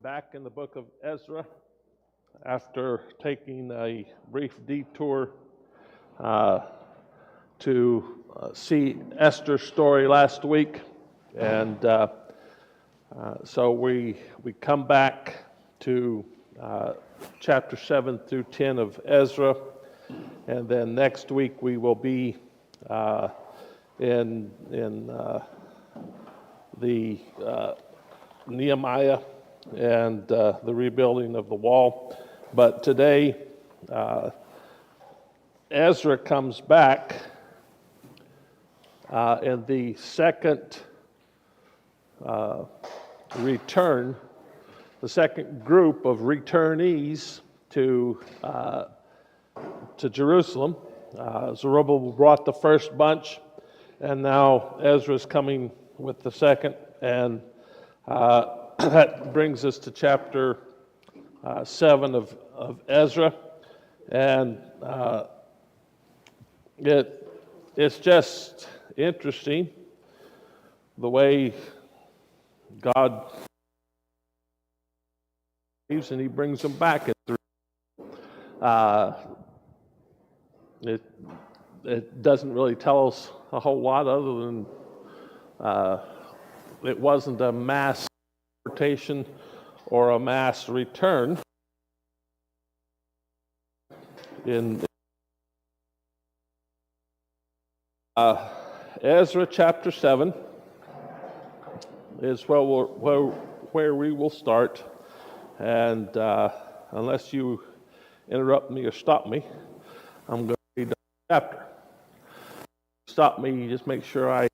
Back in the book of Ezra, after taking a brief detour to see Esther's story last week, and so we come back to chapter 7 through 10 of Ezra, and then next week we will be in the Nehemiah and the rebuilding of the wall. But today, Ezra comes back in the second return, the second group of returnees to Jerusalem. Zerubbabel brought the first bunch, and now Ezra's coming with the second, and that brings us to chapter 7 of Ezra, and it's just interesting the way God leaves and He brings them back. It doesn't really tell us a whole lot other than it wasn't a mass deportation or a mass return. In Ezra chapter 7 is where we will start, and unless you interrupt me or stop me, I'm going to read the chapter. Stop me, just make sure I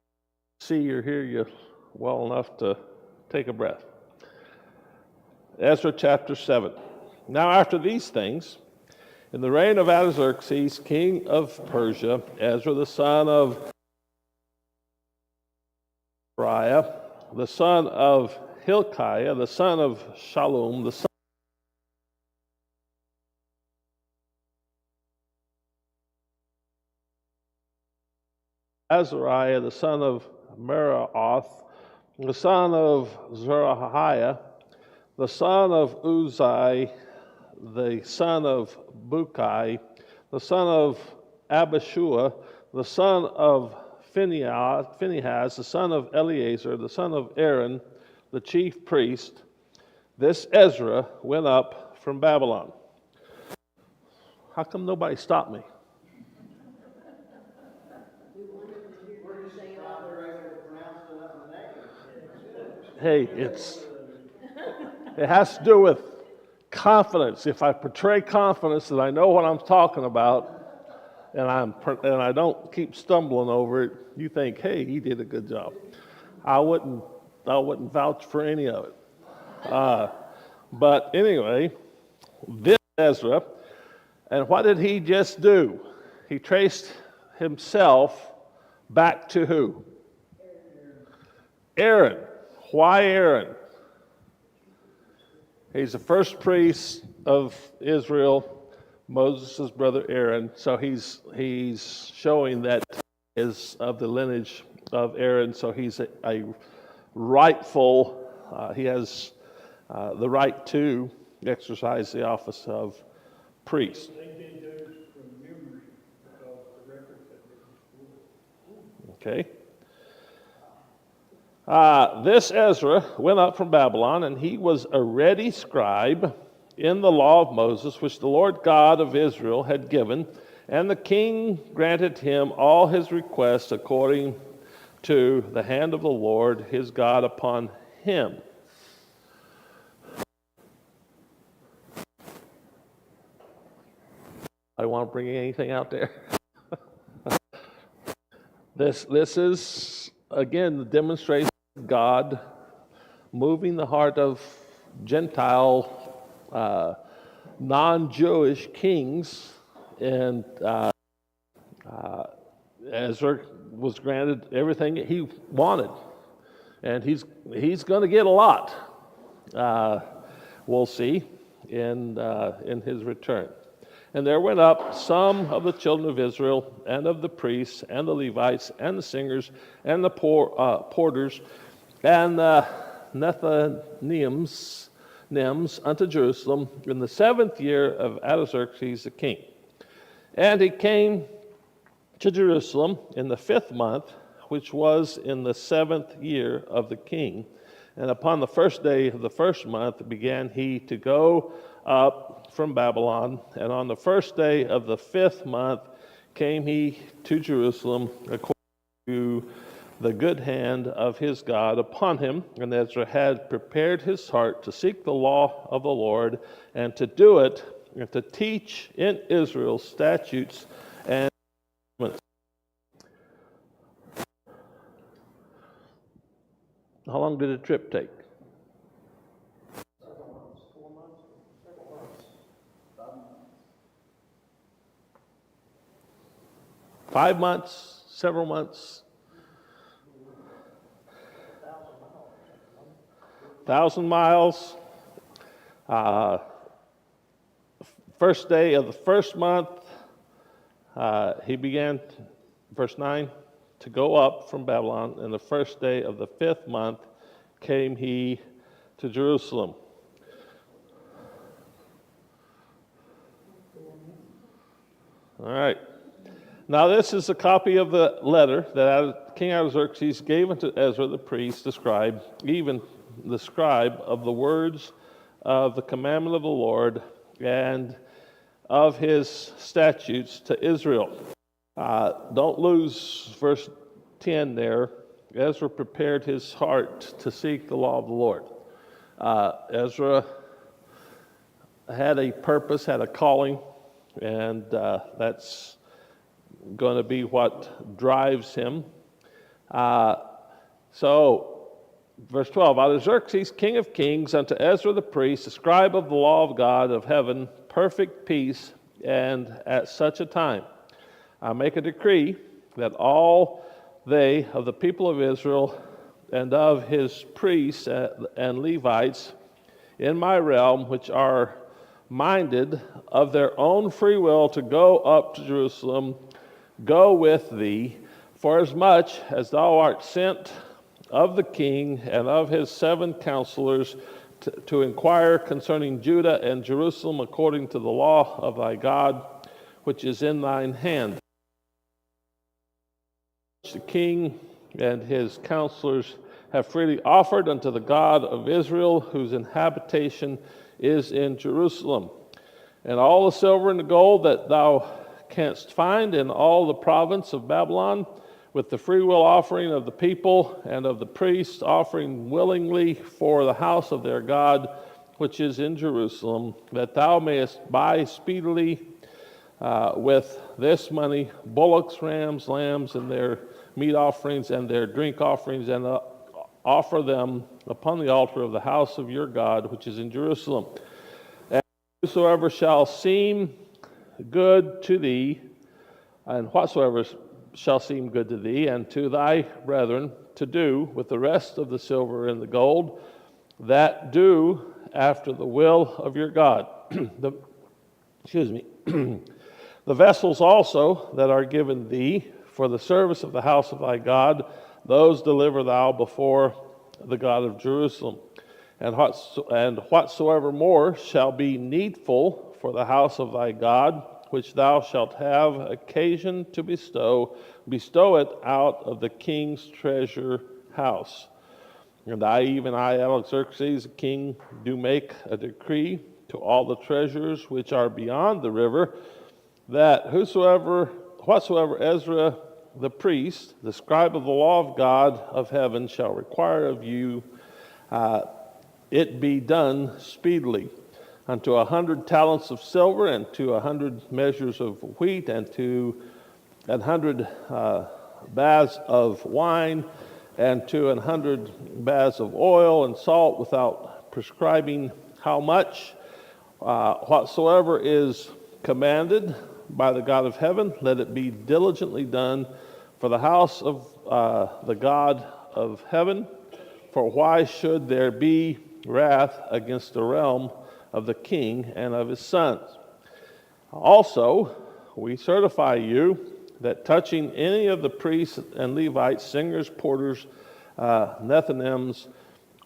see or hear you well enough to take a breath. Ezra chapter 7. Now after these things, in the reign of Artaxerxes, king of Persia, Ezra the son of Uriah, the son of Hilkiah, the son of Shallum, the son of Azariah, the son of Meraoth, the son of Zerahiah, the son of Uzai, the son of Bukai, the son of Abishua, the son of Phinehas, the son of Eleazar, the son of Aaron, the chief priest. This Ezra went up from Babylon. How come nobody stopped me? Hey, it has to do with confidence. If I portray confidence that I know what I'm talking about, and I don't keep stumbling over it, you think, hey, he did a good job. I wouldn't vouch for any of it. But anyway, this Ezra, and what did he just do? He traced himself back to who? Aaron. Why Aaron? He's the first priest of Israel, Moses' brother Aaron. So he's showing that he is of the lineage of Aaron. So he's a rightful. He has the right to exercise the office of priest. Okay. This Ezra went up from Babylon, and he was a ready scribe in the law of Moses, which the Lord God of Israel had given, and the king granted him all his requests according to the hand of the Lord his God upon him. I don't want to bring anything out there. This is, again, the demonstration of God moving the heart of Gentile, non-Jewish kings, and Ezra was granted everything he wanted, and he's going to get a lot. We'll see in his return. And there went up some of the children of Israel, and of the priests, and the Levites, and the singers, and the porters, and Nethinims, unto Jerusalem in the 7th year of Artaxerxes the king. And he came to Jerusalem in the 5th month, which was in the 7th year of the king. And upon the 1st day of the 1st month began he to go up from Babylon. And on the 1st day of the 5th month came he to Jerusalem according to the good hand of his God upon him. And Ezra had prepared his heart to seek the law of the Lord and to do it, and to teach in Israel statutes and judgments. How long did the trip take? 5 months, several months? 1,000 miles. First day of the 1st month, he began, verse 9, to go up from Babylon, and the 1st day of the 5th month came he to Jerusalem. All right. Now this is a copy of the letter that King Artaxerxes gave unto Ezra the priest, the scribe, even the scribe of the words of the commandment of the Lord and of his statutes to Israel. Don't lose verse 10 there. Ezra prepared his heart to seek the law of the Lord. Ezra had a purpose, had a calling, and that's going to be what drives him. So, verse 12, Artaxerxes, king of kings, unto Ezra the priest, the scribe of the law of God of heaven, perfect peace, and at such a time I make a decree that all they of the people of Israel and of his priests and Levites in my realm, which are minded of their own free will to go up to Jerusalem, go with thee, for as much as thou art sent of the king and of his 7 counselors to inquire concerning Judah and Jerusalem according to the law of thy God, which is in thine hand. The king and his counselors have freely offered unto the God of Israel, whose habitation is in Jerusalem. And all the silver and the gold that thou canst find in all the province of Babylon, with the freewill offering of the people and of the priests offering willingly for the house of their God, which is in Jerusalem, that thou mayest buy speedily with this money bullocks, rams, lambs, and their meat offerings and their drink offerings, and offer them upon the altar of the house of your God, which is in Jerusalem. And whosoever shall seem good to thee, and whatsoever shall seem good to thee and to thy brethren to do with the rest of the silver and the gold, that do after the will of your God. The vessels also that are given thee for the service of the house of thy God, those deliver thou before the God of Jerusalem. And whatsoever more shall be needful for the house of thy God, which thou shalt have occasion to bestow it out of the king's treasure house. And I, Artaxerxes, the king, do make a decree to all the treasures which are beyond the river, that whatsoever Ezra the priest, the scribe of the law of God of heaven, shall require of you, it be done speedily. Unto 100 talents of silver, and to 100 measures of wheat, and to 100 baths of wine, and to 100 baths of oil and salt, without prescribing how much. Whatsoever is commanded by the God of heaven, let it be diligently done for the house of the God of heaven. For why should there be wrath against the realm of the king and of his sons? Also, we certify you that touching any of the priests and Levites, singers, porters, Nethinims,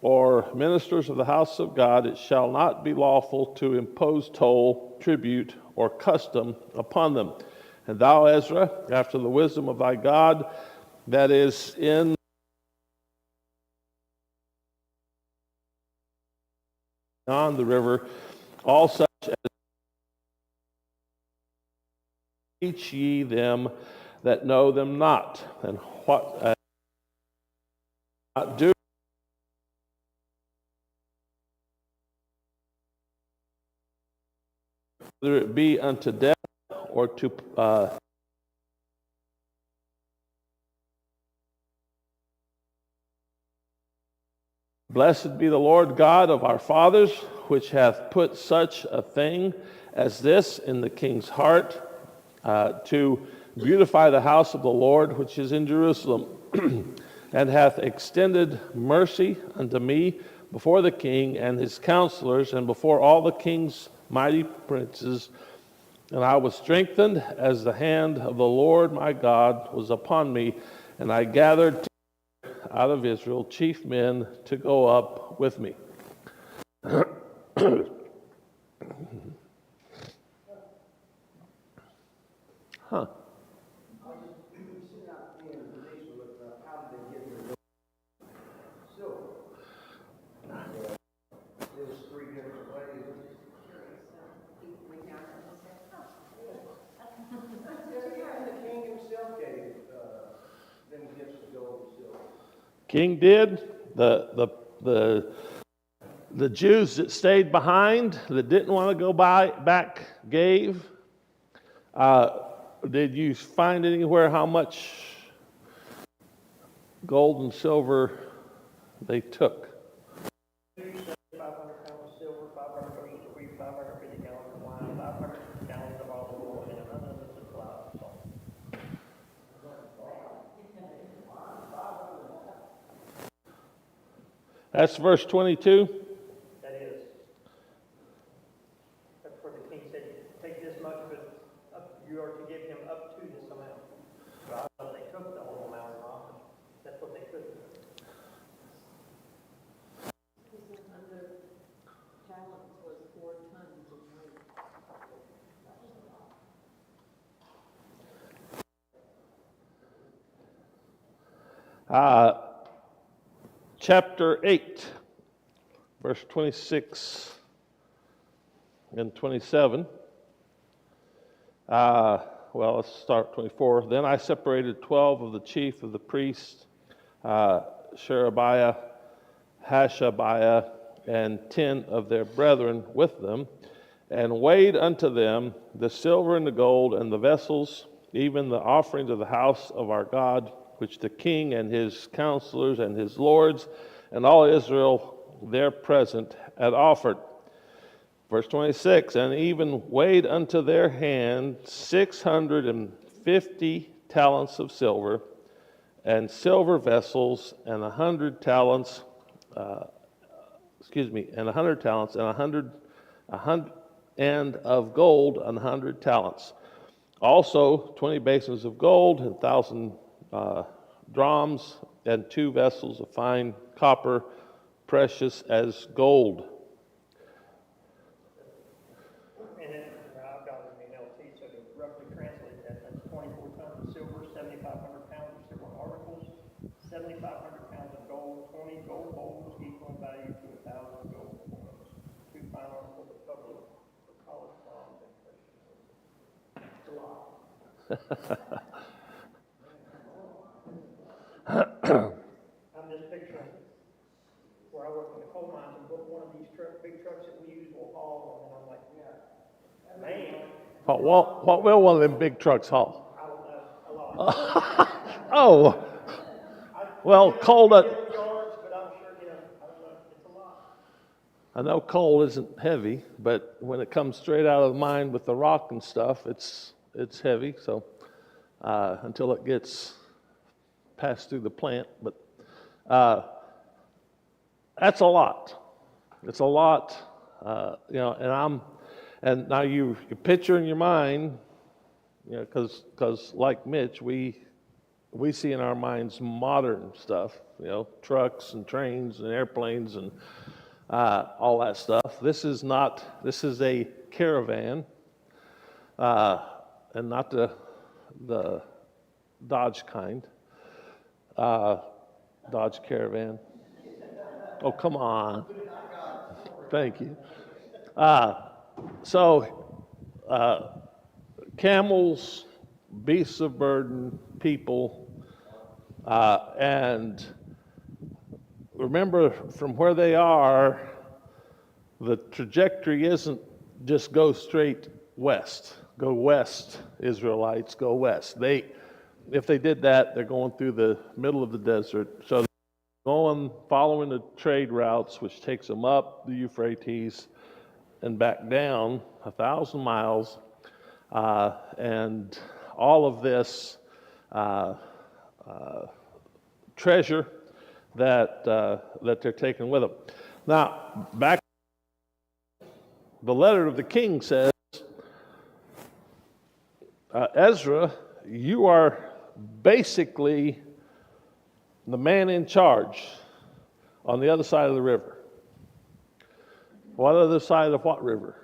or ministers of the house of God, it shall not be lawful to impose toll, tribute, or custom upon them. And thou, Ezra, after the wisdom of thy God that is in on the river, all such as teach ye them that know them not, and what not do, whether it be unto death or to blessed be the Lord God of our fathers, which hath put such a thing as this in the king's heart, to beautify the house of the Lord which is in Jerusalem, and hath extended mercy unto me before the king and his counselors, and before all the king's mighty princes. And I was strengthened as the hand of the Lord my God was upon me, and I gathered out of Israel chief men to go up with me. Huh. King did. The Jews that stayed behind, that didn't want to go back, gave. Did you find anywhere how much gold and silver they took? 500 pounds of silver, 500 bushels of wheat, 550 gallons of wine, 500 gallons of olive oil, and another supply of salt. That's verse 22. That is. That's where the king said, take this much, but you are to give him up to this amount. So I don't know if they took the whole amount or not, but that's what they could do. 100 talents was 4 tons of weight. Chapter 8, verse 26 and 27. Well, let's start 24. Then I separated 12 of the chief of the priests, Sherebiah, Hashabiah, and 10 of their brethren with them, and weighed unto them the silver and the gold and the vessels, even the offerings of the house of our God, which the king and his counselors and his lords and all Israel there present had offered. Verse 26, and even weighed unto their hand 650 talents of silver, and silver vessels, and 100 talents, and 100 talents, and of gold, 100 talents. Also 20 basins of gold, and 1,000 drams, and 2 vessels of fine copper, precious as gold. And then I've got it in NLT, so to roughly translate that, that's 24 tons of silver, 7,500 pounds of silver articles, 7,500 pounds of gold, 20 gold bowls equal in value to 1,000 gold coins, 2 fine articles of public for college bonds and Christians. It's a lot. I'm just picturing where I work in the coal mines and put one of these big trucks that we use will haul, and I'm like, man, What will one of them big trucks haul? I don't know, a lot. Oh, well, coal that Yards, but I'm sure, I don't know, it's a lot. I know coal isn't heavy, but when it comes straight out of the mine with the rock and stuff, it's heavy. So until it gets passed through the plant, but that's a lot. It's a lot, and now you picture in your mind, because like Mitch, we we see in our minds modern stuff, trucks and trains and airplanes and all that stuff. This is a caravan, and not the Dodge kind. Dodge Caravan. Oh, come on. Thank you. Camels, beasts of burden, people, and remember from where they are, the trajectory isn't just go straight west. Go west, Israelites, go west. If they did that, they're going through the middle of the desert. So following the trade routes, which takes them up the Euphrates and back down 1,000 miles, and all of this treasure that they're taking with them. Now, back, the letter of the king says, Ezra, you are basically the man in charge on the other side of the river. What other side of what river?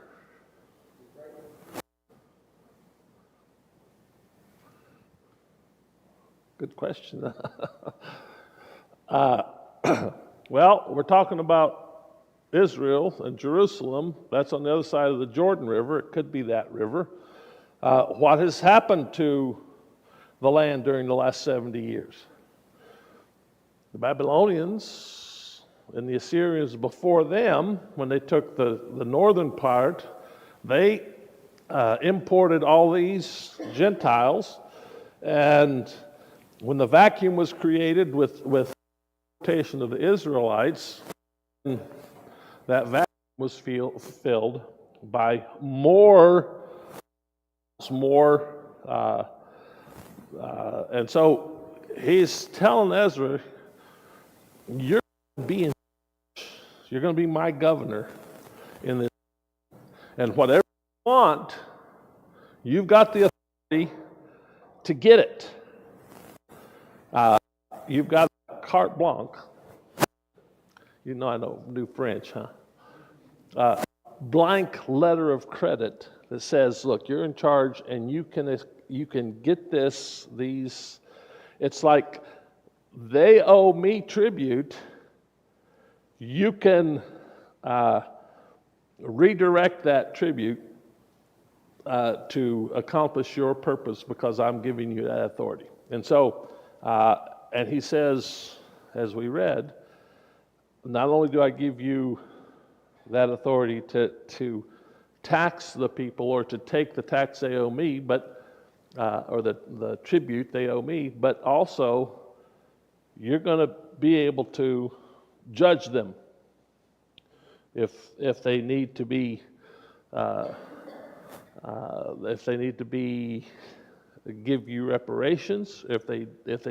Good question. Well, we're talking about Israel and Jerusalem. That's on the other side of the Jordan River. It could be that river. What has happened to the land during the last 70 years? The Babylonians and the Assyrians before them, when they took the northern part, they imported all these Gentiles, and when the vacuum was created with the importation of the Israelites, that vacuum was filled by more, and so he's telling Ezra, you're going to be my governor in this, and whatever you want, you've got the authority to get it. You've got carte blanche. I do French, huh? Blank letter of credit that says, look, you're in charge and you can get these. It's like they owe me tribute. You can redirect that tribute to accomplish your purpose because I'm giving you that authority. And so, and he says, as we read, not only do I give you that authority to tax the people or to take the tax they owe me, or the tribute they owe me, but also you're going to be able to judge them if they need to be give you reparations, if they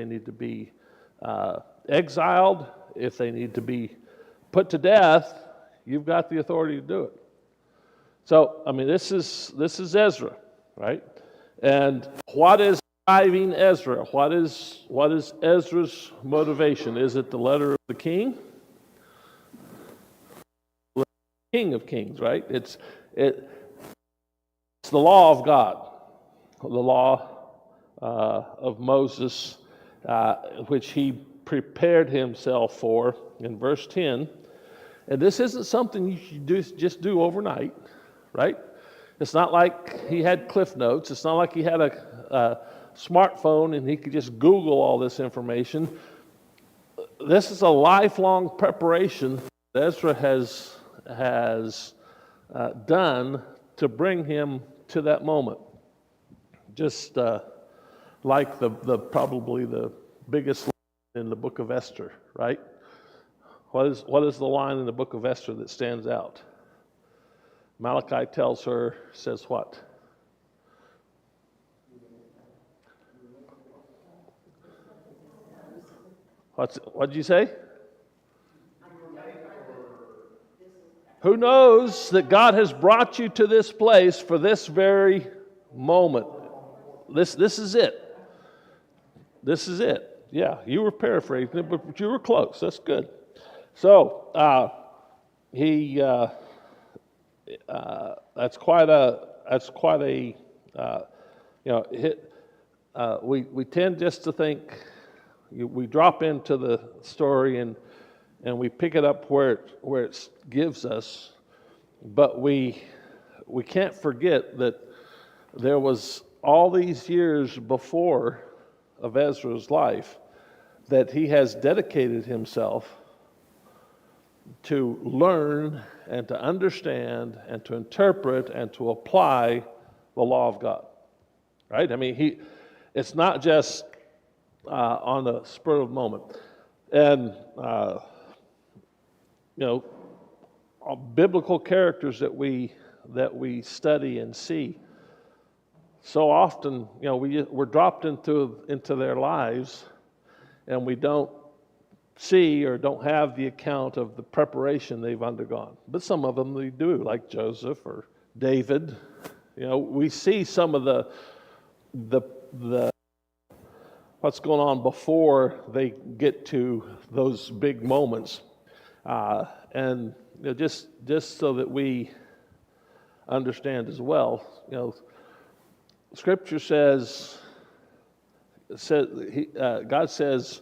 need to be exiled, if they need to be put to death. You've got the authority to do it. So, this is Ezra, right? And what is driving Ezra? What is Ezra's motivation? Is it the letter of the king? The King of Kings, right? It's the law of God, the law of Moses, which he prepared himself for in verse 10. And this isn't something you should just do overnight, right? It's not like he had Cliff Notes. It's not like he had a smartphone and he could just Google all this information. This is a lifelong preparation that Ezra has done to bring him to that moment. Just like probably the biggest line in the book of Esther, right? What is the line in the book of Esther that stands out? Malachi tells her, says what? What did you say? Who knows that God has brought you to this place for this very moment? This is it. This is it. Yeah, you were paraphrasing it, but you were close. That's good. So that's quite a we tend just to think we drop into the story and we pick it up where it gives us, but we can't forget that there was all these years before of Ezra's life that he has dedicated himself to learn and to understand and to interpret and to apply the law of God. Right? I mean, it's not just on the spur of the moment. And, biblical characters that we study and see, so often, we're dropped into their lives and we don't see or don't have the account of the preparation they've undergone. But some of them they do, like Joseph or David. We see some of the what's going on before they get to those big moments, and just so that we understand as well. Scripture says God says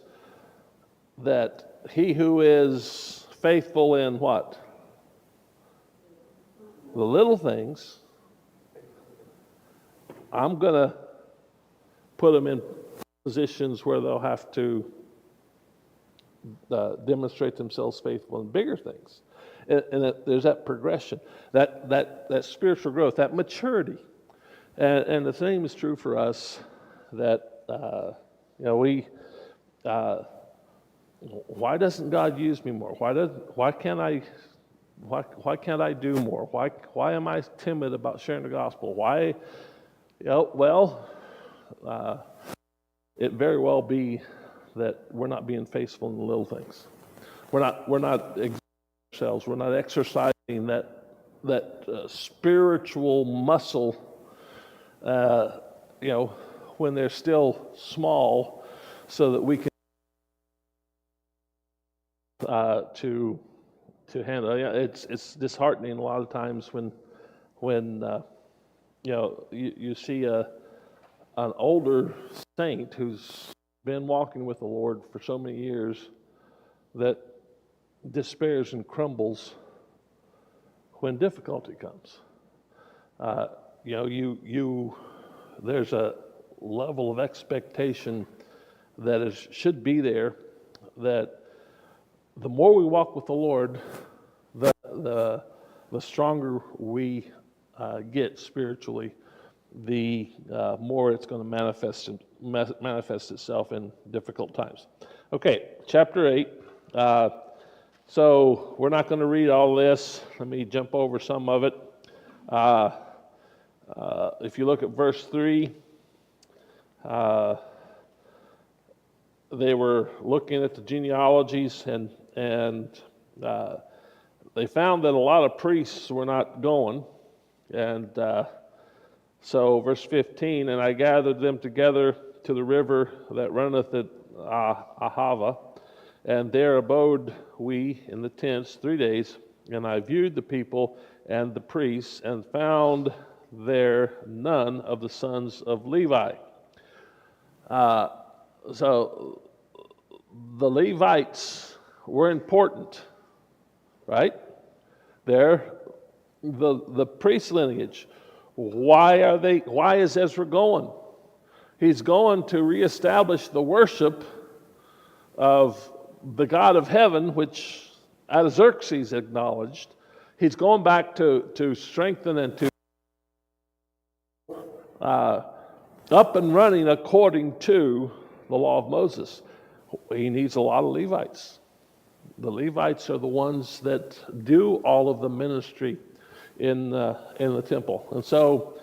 that he who is faithful in what? The little things, I'm going to put them in positions where they'll have to demonstrate themselves faithful in bigger things. And there's that progression, that spiritual growth, that maturity. And the same is true for us, that why doesn't God use me more? Why can't I do more? Why am I timid about sharing the gospel? Why? It very well be that we're not being faithful in the little things. We're not exerting ourselves. We're not exercising that spiritual muscle. When they're still small, so that we can to handle. It's disheartening a lot of times when you see an older saint who's been walking with the Lord for so many years that despairs and crumbles when difficulty comes. There's a level of expectation that should be there, that the more we walk with the Lord, the stronger we get spiritually, the more it's going to manifest itself in difficult times. Okay, chapter 8. So we're not going to read all this. Let me jump over some of it. If you look at verse 3, they were looking at the genealogies, and they found that a lot of priests were not going. And so verse 15, and I gathered them together to the river that runneth at Ahava, and there abode we in the tents 3 days, and I viewed the people and the priests, and found there none of the sons of Levi. So the Levites were important, right? They're the priest lineage. Why is Ezra going? He's going to reestablish the worship of the God of heaven, which Artaxerxes acknowledged. He's going back to strengthen and to up and running according to the law of Moses. He needs a lot of Levites. The Levites are the ones that do all of the ministry in the temple. And so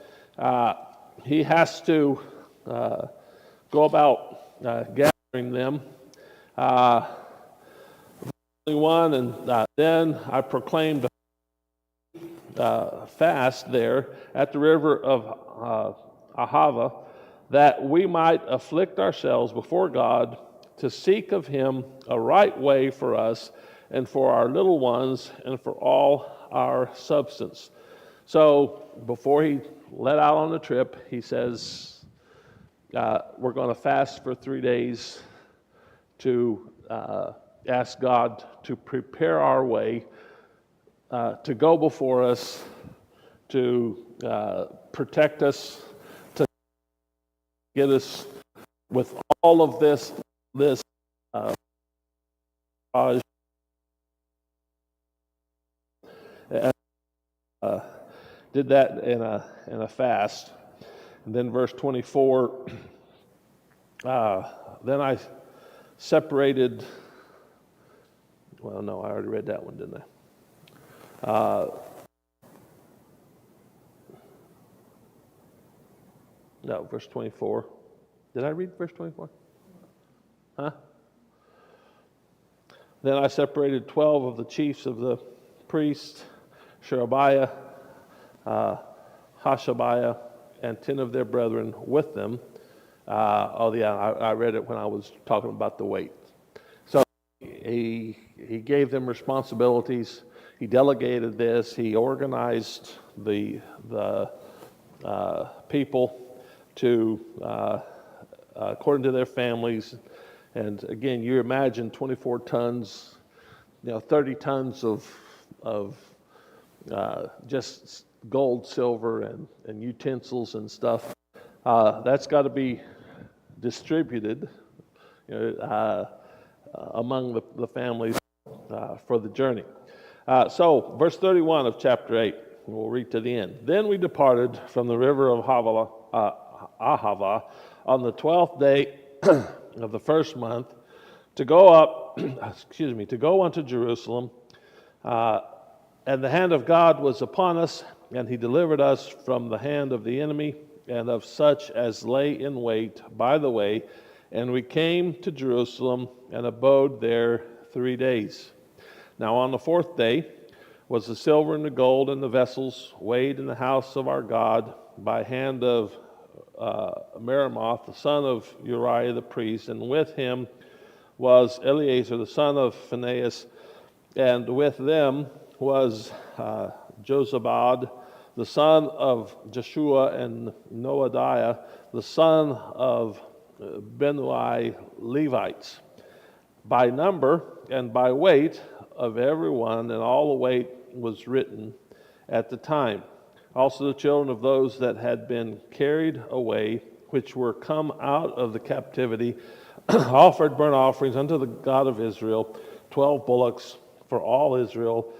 he has to go about gathering them. 21, and then I proclaimed a fast there at the river of Ahava, that we might afflict ourselves before God to seek of him a right way for us and for our little ones and for all our substance. So before he let out on the trip, he says, we're going to fast for 3 days to ask God to prepare our way, to go before us, to protect us, to get us with all of this did that in a fast. And then verse 24, then I separated, well, no, I already read that one, didn't I? No, verse 24. Did I read verse 24? Huh? Then I separated 12 of the chiefs of the priests, Sherebiah, Hashabiah, and 10 of their brethren with them. I read it when I was talking about the weight. So he gave them responsibilities. He delegated this. He organized the people to according to their families. And again, you imagine 24 tons, 30 tons of just gold, silver, and utensils and stuff. That's got to be distributed among the families for the journey. So, verse 31 of chapter 8, we'll read to the end. Then we departed from the river of Ahava on the 12th day of the first month to go up, to go unto Jerusalem. And the hand of God was upon us, and he delivered us from the hand of the enemy and of such as lay in wait by the way. And we came to Jerusalem and abode there 3 days. Now on the 4th day was the silver and the gold and the vessels weighed in the house of our God by hand of Meremoth, the son of Uriah the priest, and with him was Eleazar, the son of Phinehas, and with them was Jozabad, the son of Jeshua, and Noadiah, the son of Benui, Levites, by number and by weight of everyone, and all the weight was written at the time. Also the children of those that had been carried away, which were come out of the captivity, offered burnt offerings unto the God of Israel, 12 bullocks for all Israel,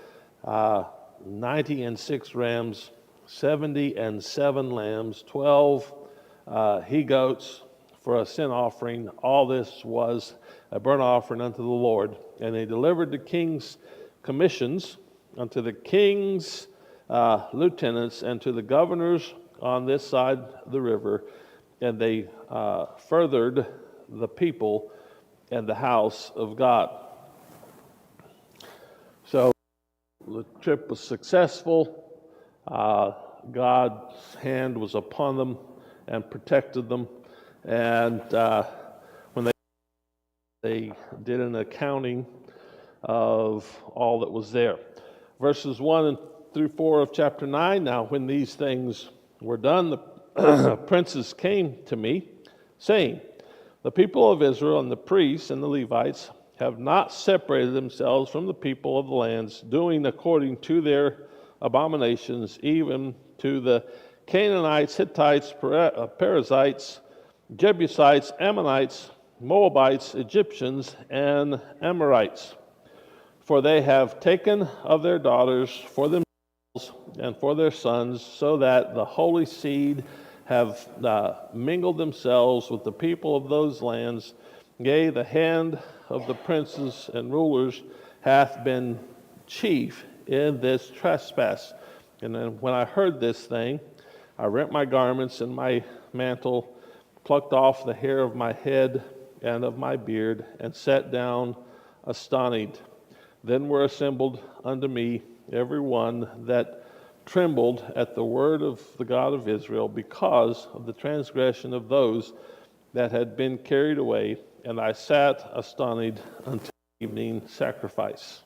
96 rams, 77 lambs, 12 he-goats for a sin offering. All this was a burnt offering unto the Lord. And they delivered the king's commissions unto the king's lieutenants and to the governors on this side of the river, and they furthered the people and the house of God. So the trip was successful. God's hand was upon them and protected them. And when they did an accounting of all that was there. Verses 1 through 4 of chapter 9, now when these things were done, the princes came to me, saying, the people of Israel and the priests and the Levites have not separated themselves from the people of the lands, doing according to their abominations, even to the Canaanites, Hittites, Perizzites, Jebusites, Ammonites, Moabites, Egyptians, and Amorites. For they have taken of their daughters for themselves and for their sons, so that the holy seed have mingled themselves with the people of those lands. Yea, the hand of the princes and rulers hath been chief in this trespass. And then when I heard this thing, I rent my garments and my mantle, plucked off the hair of my head and of my beard, and sat down astonished. Then were assembled unto me every one that trembled at the word of the God of Israel because of the transgression of those that had been carried away, and I sat astonished until evening sacrifice.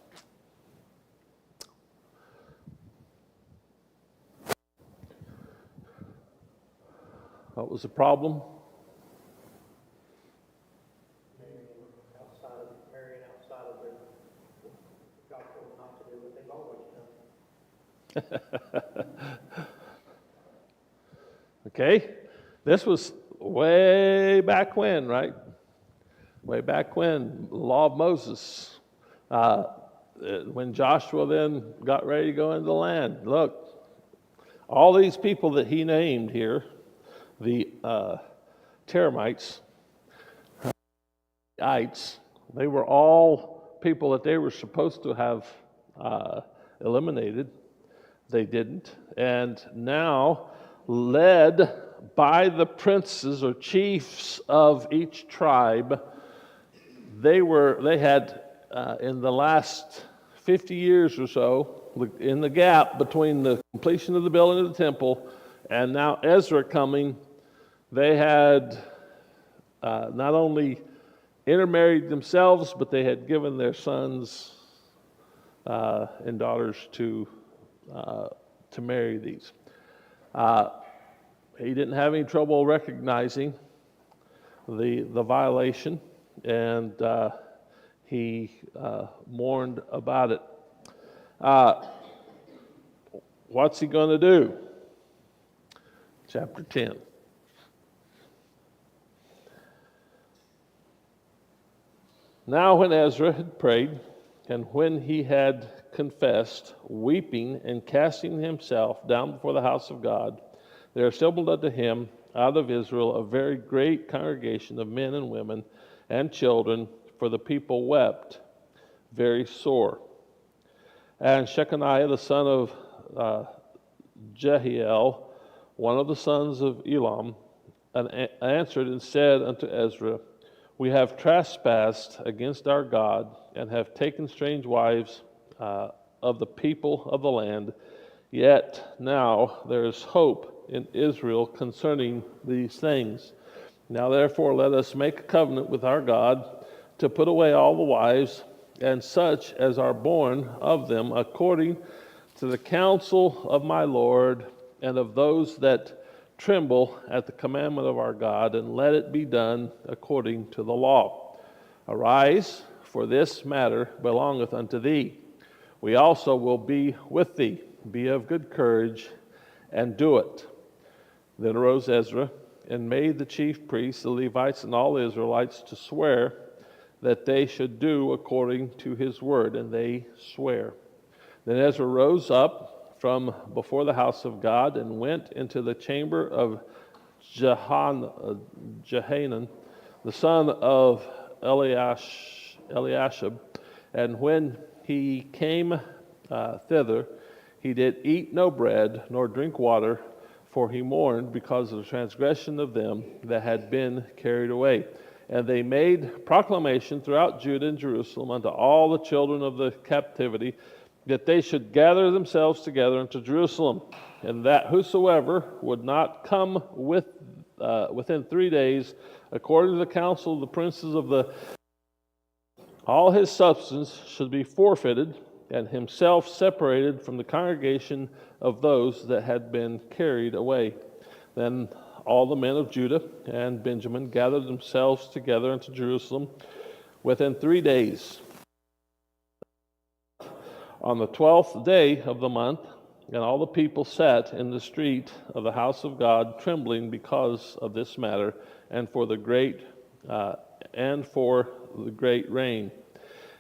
What was the problem? Marrying outside of their, God told them not to do what they've always done. Okay, this was way back when, right? Way back when, the law of Moses. When Joshua then got ready to go into the land. Look, all these people that he named here, the Teramites, they were all people that they were supposed to have eliminated. They didn't. And now, led by the princes or chiefs of each tribe, they had in the last 50 years or so, in the gap between the completion of the building of the temple and now Ezra coming, they had not only intermarried themselves, but they had given their sons and daughters to marry these. He didn't have any trouble recognizing the violation, and he mourned about it. What's he going to do? Chapter 10. Now when Ezra had prayed, and when he had confessed, weeping and casting himself down before the house of God, there assembled unto him out of Israel a very great congregation of men and women and children, for the people wept very sore. And Shechaniah the son of Jehiel, one of the sons of Elam, answered and said unto Ezra, We have trespassed against our God, and have taken strange wives of the people of the land. Yet now there is hope in Israel concerning these things. Now therefore let us make a covenant with our God to put away all the wives and such as are born of them, according to the counsel of my Lord and of those that tremble at the commandment of our God, and let it be done according to the law. Arise, for this matter belongeth unto thee. We also will be with thee. Be of good courage, and do it. Then arose Ezra, and made the chief priests, the Levites, and all the Israelites to swear that they should do according to his word, and they swear. Then Ezra rose up from before the house of God, and went into the chamber of Jehanan, the son of Eliashib. And when he came thither, he did eat no bread, nor drink water, for he mourned because of the transgression of them that had been carried away. And they made proclamation throughout Judah and Jerusalem unto all the children of the captivity, that they should gather themselves together unto Jerusalem, and that whosoever would not come within 3 days, according to the counsel of the princes of all his substance should be forfeited, and himself separated from the congregation of those that had been carried away. Then all the men of Judah and Benjamin gathered themselves together unto Jerusalem within 3 days, on the 12th day of the month, and all the people sat in the street of the house of God, trembling because of this matter, and for the great rain.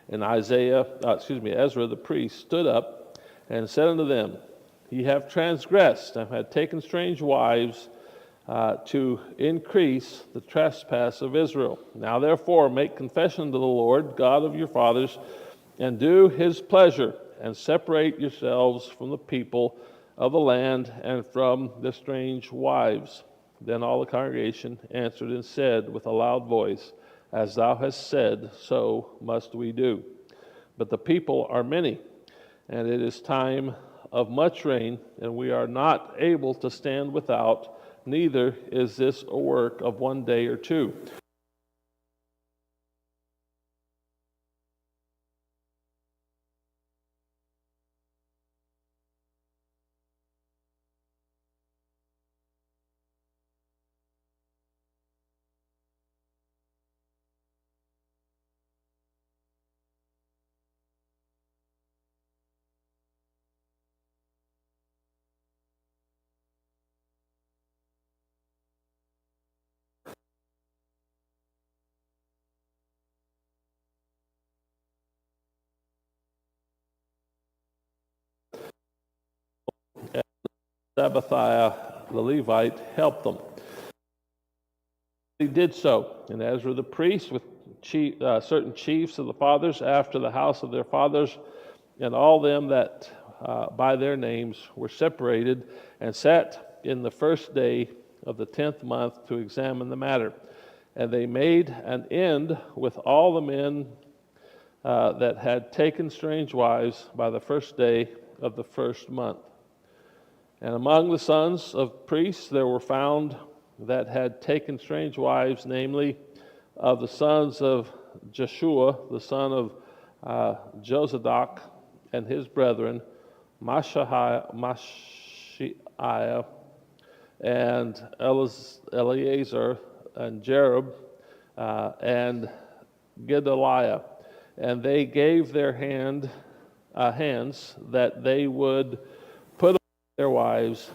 And Ezra the priest stood up and said unto them, Ye have transgressed, and have taken strange wives to increase the trespass of Israel. Now therefore make confession to the Lord God of your fathers, and do his pleasure, and separate yourselves from the people of the land and from the strange wives. Then all the congregation answered and said with a loud voice, As thou hast said, so must we do. But the people are many, and it is time of much rain, and we are not able to stand without, neither is this a work of one day or two. Sabbathiah the Levite helped them. He did so, and Ezra the priest with certain chiefs of the fathers after the house of their fathers, and all them that by their names were separated, and sat in the first day of the 10th month to examine the matter. And they made an end with all the men that had taken strange wives by the first day of the first month. And among the sons of priests there were found that had taken strange wives, namely of the sons of Jeshua, the son of Jozadak, and his brethren, Mashiach, and Eleazar, and Jerub, and Gedaliah. And they gave their hands that they would put their wives.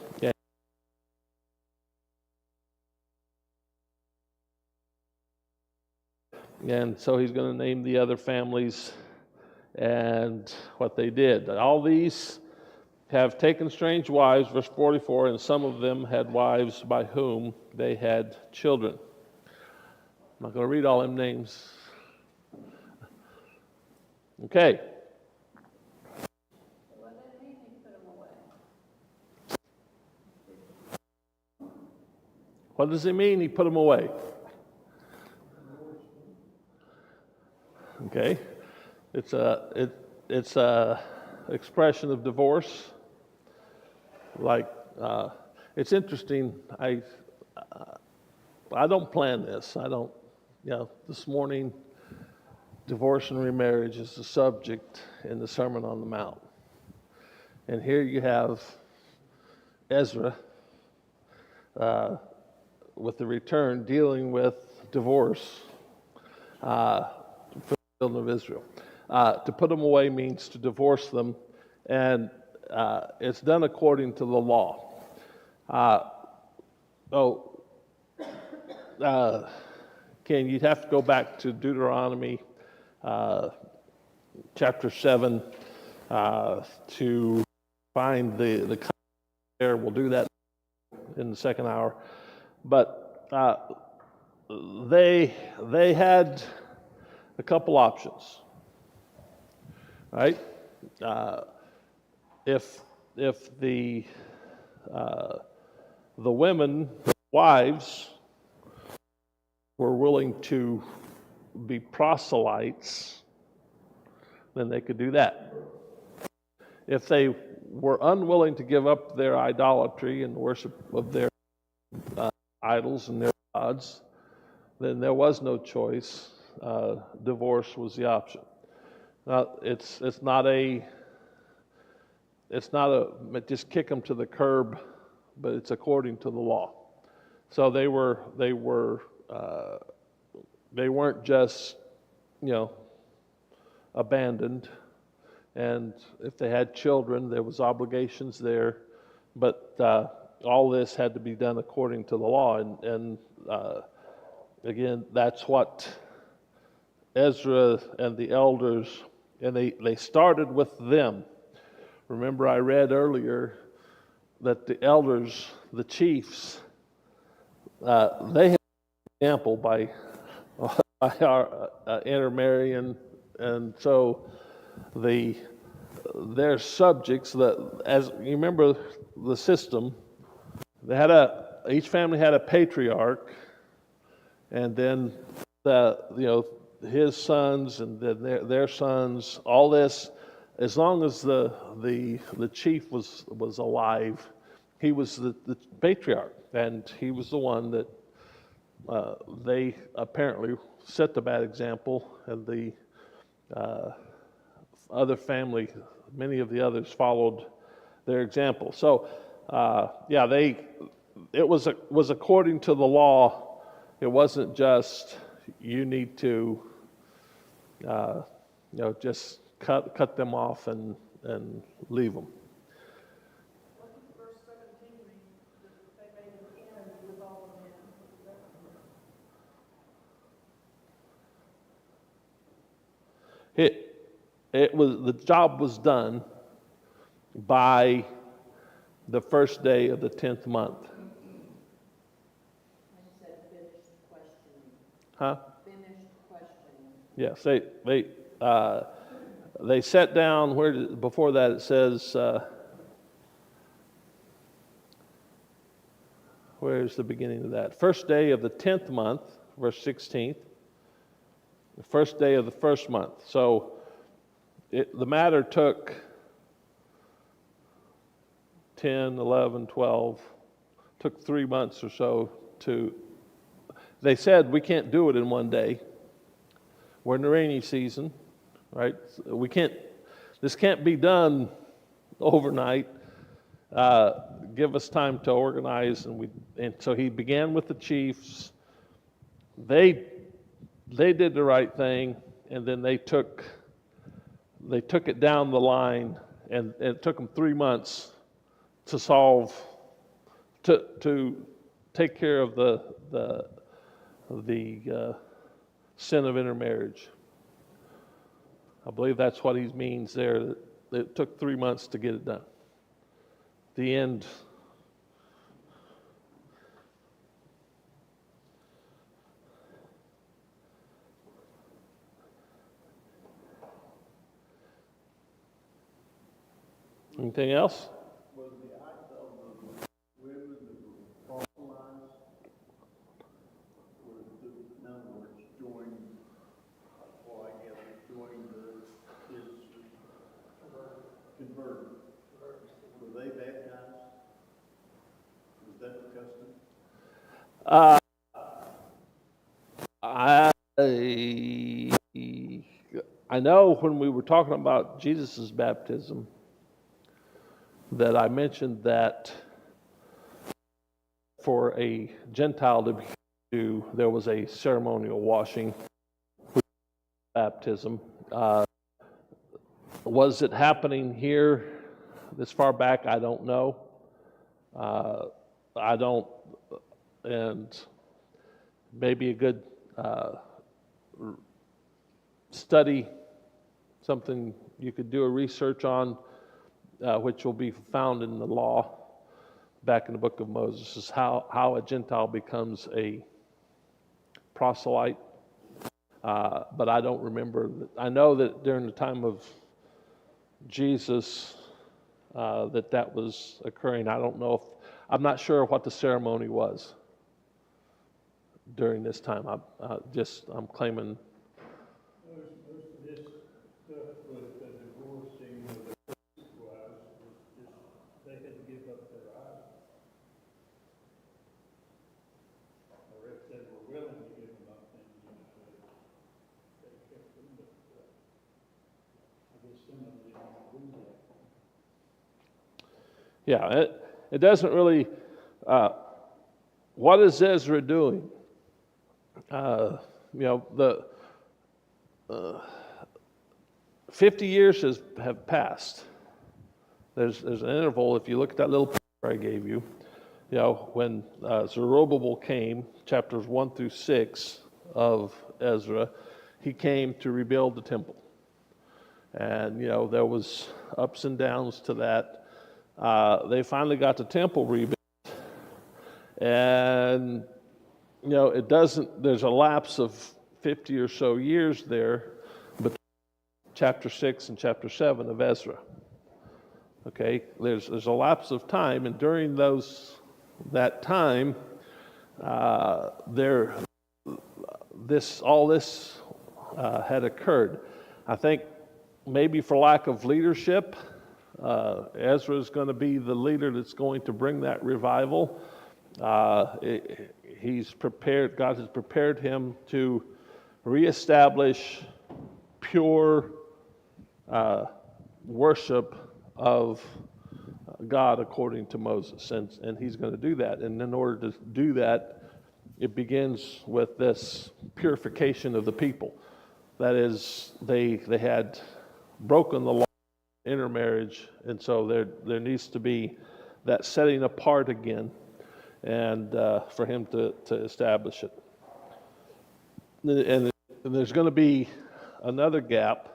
And so he's going to name the other families and what they did. All these have taken strange wives, verse 44, and some of them had wives by whom they had children. I'm not going to read all them names. Okay. What does that mean, he put them away? What does it mean he put them away? Okay. It's a expression of divorce. Like, it's interesting. I don't plan this. I don't, this morning, divorce and remarriage is the subject in the Sermon on the Mount. And here you have Ezra with the return dealing with divorce for the children of Israel. To put them away means to divorce them, and it's done according to the law. Ken, you'd have to go back to Deuteronomy chapter 7 to find the there. We'll do that in the second hour. But they had a couple options, right? If the women, the wives, were willing to be proselytes, then they could do that. If they were unwilling to give up their idolatry and worship of their idols and their gods, then there was no choice. Divorce was the option. It's not just kick them to the curb, but it's according to the law. So they weren't just, abandoned. And if they had children, there was obligations there. But all this had to be done according to the law. And again, that's what Ezra and the elders, and they started with them. Remember, I read earlier that the elders, the chiefs, they had an example by our intermarrying, and so their subjects, that, as you remember the system, they had each family had a patriarch, and then his sons and then their sons, all this, as long as the chief was alive, he was the patriarch, and he was the one that they apparently set the bad example, and the other family, many of the others followed their example. So, it was according to the law. It wasn't just you need to, just cut them off and leave them. What does verse 17 mean, that they made an end with all of them? The job was done by the first day of the 10th month. I said finished questioning. Huh? Finished questioning. Yes, they sat down. Before that it says, where's the beginning of that? First day of the 10th month, verse 16th. The first day of the first month. So the matter took 10, 11, 12, took 3 months or so they said we can't do it in one day. We're in the rainy season, right? This can't be done overnight. Give us time to organize, and so he began with the chiefs. They did the right thing, and then they took it down the line, and it took them 3 months to take care of the sin of intermarriage. I believe that's what he means there. That it took 3 months to get it done. The end. Anything else? Was the act of the women that were fossilized, in other words, joined, converted. Were they baptized? Was that the custom? I know when we were talking about Jesus' baptism that I mentioned that for a Gentile to be Jew, there was a ceremonial washing, baptism. Was it happening here this far back? I don't know. And maybe a good study, something you could do a research on, which will be found in the law back in the book of Moses, is how a Gentile becomes a proselyte. But I don't remember. I know that during the time of Jesus that was occurring. I'm not sure what the ceremony was during this time. I'm claiming. Most of this stuff with the divorcing of the priest was just they had to give up their idols. Or if they were willing to give them up, then they kept them. But I guess some of them didn't do that. Yeah, it doesn't really. What is Ezra doing? The 50 years have passed. There's an interval. If you look at that little picture I gave you, when Zerubbabel came, chapters 1 through 6 of Ezra, he came to rebuild the temple, and there was ups and downs to that. They finally got the temple rebuilt, and it doesn't. There's a lapse of 50 or so years there between chapter 6 and chapter 7 of Ezra. Okay, there's a lapse of time, and during that time, all this had occurred. I think maybe for lack of leadership, Ezra is going to be the leader that's going to bring that revival. He's prepared, God has prepared him to reestablish pure worship of God according to Moses. And he's going to do that. And in order to do that, it begins with this purification of the people. That is, they had broken the law of intermarriage, and so there needs to be that setting apart again, and for him to establish it. And there's going to be another gap,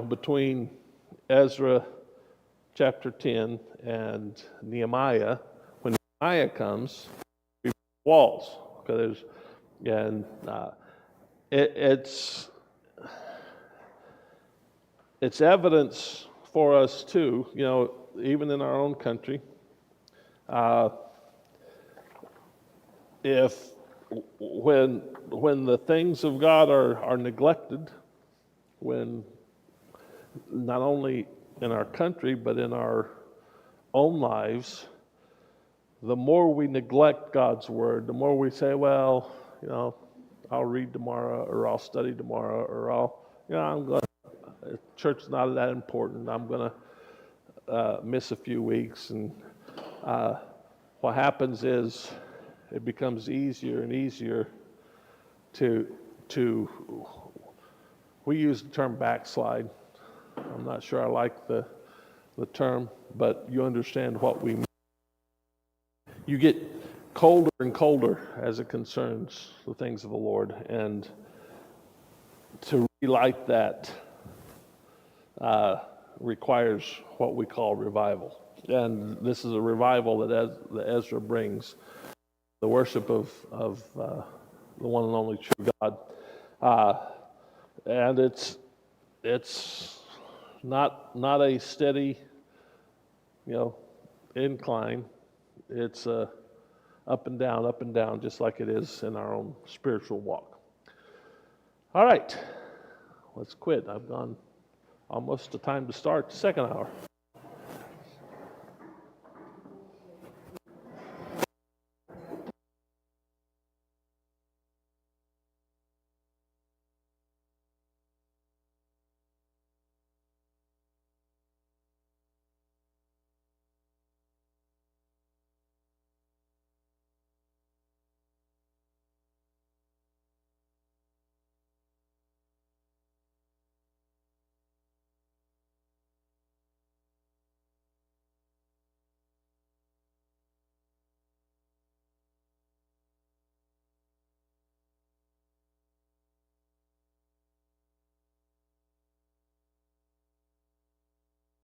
between Ezra chapter 10 and Nehemiah. When Nehemiah comes, we build walls. Okay, it's evidence for us too. Even in our own country, when the things of God are neglected, when not only in our country but in our own lives, the more we neglect God's word, the more we say, well, I'll read tomorrow, or I'll study tomorrow, or I'm going. Church is not that important. I'm going to miss a few weeks, and what happens is it becomes easier and easier to. We use the term backslide. I'm not sure I like the term, but you understand what we mean. You get colder and colder as it concerns the things of the Lord, and to relight that requires what we call revival. And this is a revival that Ezra brings, the worship of the one and only true God. And it's not a steady, incline. It's up and down, just like it is in our own spiritual walk. All right, let's quit. I've gone almost the time to start the second hour.